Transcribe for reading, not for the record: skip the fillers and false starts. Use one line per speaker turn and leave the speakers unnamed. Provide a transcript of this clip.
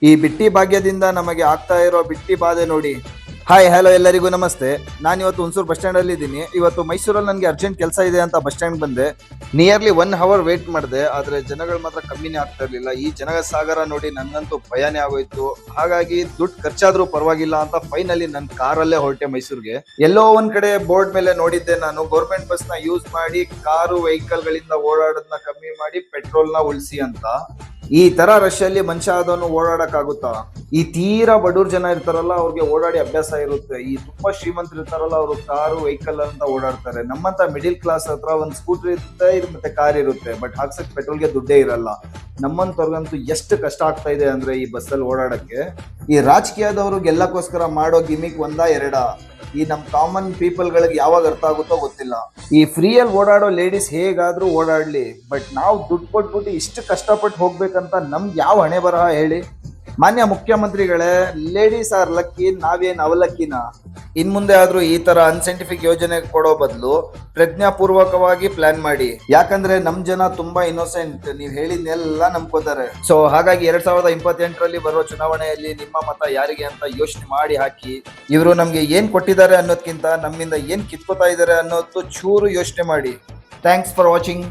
ಈ ಬಿಟ್ಟಿ ಭಾಗ್ಯದಿಂದ ನಮಗೆ ಆಗ್ತಾ ಇರೋ ಬಿಟ್ಟಿ ಬಾಧೆ ನೋಡಿ. ಹಾಯ್ ಹಲೋ ಎಲ್ಲರಿಗೂ ನಮಸ್ತೆ. ನಾನು ಇವತ್ತು ಹುಣಸೂರು ಬಸ್ ಸ್ಟ್ಯಾಂಡ್ ಅಲ್ಲಿ ಇದ್ದೀನಿ. ಇವತ್ತು ಮೈಸೂರಲ್ಲಿ ನನಗೆ ಅರ್ಜೆಂಟ್ ಕೆಲಸ ಇದೆ ಅಂತ ಬಸ್ ಸ್ಟ್ಯಾಂಡ್ ಬಂದೆ. ನಿಯರ್ಲಿ 1 ಅವರ್ ವೇಟ್ ಮಾಡಿದೆ, ಆದ್ರೆ ಜನಗಳು ಮಾತ್ರ ಕಮ್ಮಿನೇ ಆಗ್ತಾ ಇರ್ಲಿಲ್ಲ. ಈ ಜನಗಳ ಸಾಗರ ನೋಡಿ ನನ್ಗಂತೂ ಭಯನೇ ಆಗೋಯ್ತು. ಹಾಗಾಗಿ ದುಡ್ಡು ಖರ್ಚಾದ್ರೂ ಪರವಾಗಿಲ್ಲ ಅಂತ ಫೈನಲಿ ನನ್ನ ಕಾರಲ್ಲೇ ಹೊರಟೆ ಮೈಸೂರಿಗೆ. ಎಲ್ಲೋ ಒಂದ್ ಕಡೆ ಬೋರ್ಡ್ ಮೇಲೆ ನೋಡಿದ್ದೆ ನಾನು, ಗೌರ್ಮೆಂಟ್ ಬಸ್ ನ ಯೂಸ್ ಮಾಡಿ ಕಾರು ವೆಹಿಕಲ್ ಗಳಿಂದ ಓಡಾಡೋದನ್ನ ಕಮ್ಮಿ ಮಾಡಿ ಪೆಟ್ರೋಲ್ ನ ಉಳಿಸಿ ಅಂತ. ಈ ತರ ರಶ್ ಅಲ್ಲಿ ಮನುಷ್ಯ ಆದವನು ಓಡಾಡಕ್ ಆಗುತ್ತಾ? ಈ ತೀರಾ ಬಡವ್ರ ಜನ ಇರ್ತಾರಲ್ಲ, ಅವ್ರಿಗೆ ಓಡಾಡಿ ಅಭ್ಯಾಸ ಇರುತ್ತೆ. ಈ ತುಂಬಾ ಶ್ರೀಮಂತರು ಇರ್ತಾರಲ್ಲ, ಅವರು ಕಾರು ವೆಹಿಕಲ್ ಅಂತ ಓಡಾಡ್ತಾರೆ. ನಮ್ಮಂತ ಮಿಡಿಲ್ ಕ್ಲಾಸ್ ಹತ್ರ ಒಂದ್ ಸ್ಕೂಟರ್ ಇರುತ್ತೆ, ಮತ್ತೆ ಕಾರ್ ಇರುತ್ತೆ, ಬಟ್ ಹಾಕ್ಸಕ್ ಪೆಟ್ರೋಲ್ಗೆ ದುಡ್ಡೇ ಇರಲ್ಲ. ನಮ್ಮಂತವ್ರಿಗಂತೂ ಎಷ್ಟು ಕಷ್ಟ ಆಗ್ತಾ ಇದೆ ಅಂದ್ರೆ ಈ ಬಸ್ಸಲ್ಲಿ ಓಡಾಡಕ್ಕೆ. ಈ ರಾಜಕೀಯದವರು ಗೆಲ್ಲಕ್ಕೋಸ್ಕರ ಮಾಡೋ ಗಿಮಿಕ್ ಒಂದಾ ಎರಡ, ಈ ನಮ್ ಕಾಮನ್ ಪೀಪಲ್ ಗಳಿಗೆ ಯಾವಾಗ ಅರ್ಥ ಆಗುತ್ತೋ ಗೊತ್ತಿಲ್ಲ. ಈ ಫ್ರೀಯಲ್ಲಿ ಓಡಾಡೋ ಲೇಡೀಸ್ ಹೇಗಾದ್ರೂ ಓಡಾಡ್ಲಿ, ಬಟ್ ನಾವು ದುಡ್ಡು ಕೊಟ್ಬಿಟ್ಟು ಇಷ್ಟು ಕಷ್ಟಪಟ್ಟು ಹೋಗ್ಬೇಕಂತ ನಮ್ಗೆ ಯಾವ ಹಣೆ ಬರಹ ಹೇಳಿ? ಮಾನ್ಯ ಮುಖ್ಯಮಂತ್ರಿಗಳೇ, ಲೇಡೀಸ್ ಆರ್ ಲಕ್ಕಿ, ನಾವೇನ್ ಅವಲಕ್ಕಿನ? ಇನ್ ಮುಂದೆ ಆದ್ರೂ ಈ ತರ ಅನ್ಸೈಂಟಿಫಿಕ್ ಯೋಜನೆ ಕೊಡೋ ಬದಲು ಪ್ರಜ್ಞಾಪೂರ್ವಕವಾಗಿ ಪ್ಲಾನ್ ಮಾಡಿ. ಯಾಕಂದ್ರೆ ನಮ್ ಜನ ತುಂಬಾ ಇನ್ನೋಸೆಂಟ್, ನೀವ್ ಹೇಳಿದ್ನೆಲ್ಲ ನಂಬ್ಕೋತಾರೆ. ಸೊ ಹಾಗಾಗಿ 2028ರಲ್ಲಿ ಬರೋ ಚುನಾವಣೆಯಲ್ಲಿ ನಿಮ್ಮ ಮತ ಯಾರಿಗೆ ಅಂತ ಯೋಚನೆ ಮಾಡಿ ಹಾಕಿ. ಇವರು ನಮ್ಗೆ ಏನ್ ಕೊಟ್ಟಿದ್ದಾರೆ ಅನ್ನೋದ್ಕಿಂತ ನಮ್ಮಿಂದ ಏನ್ ಕಿತ್ಕೋತಾ ಇದ್ದಾರೆ ಅನ್ನೋದು ಚೂರು ಯೋಚನೆ ಮಾಡಿ. Thanks for watching.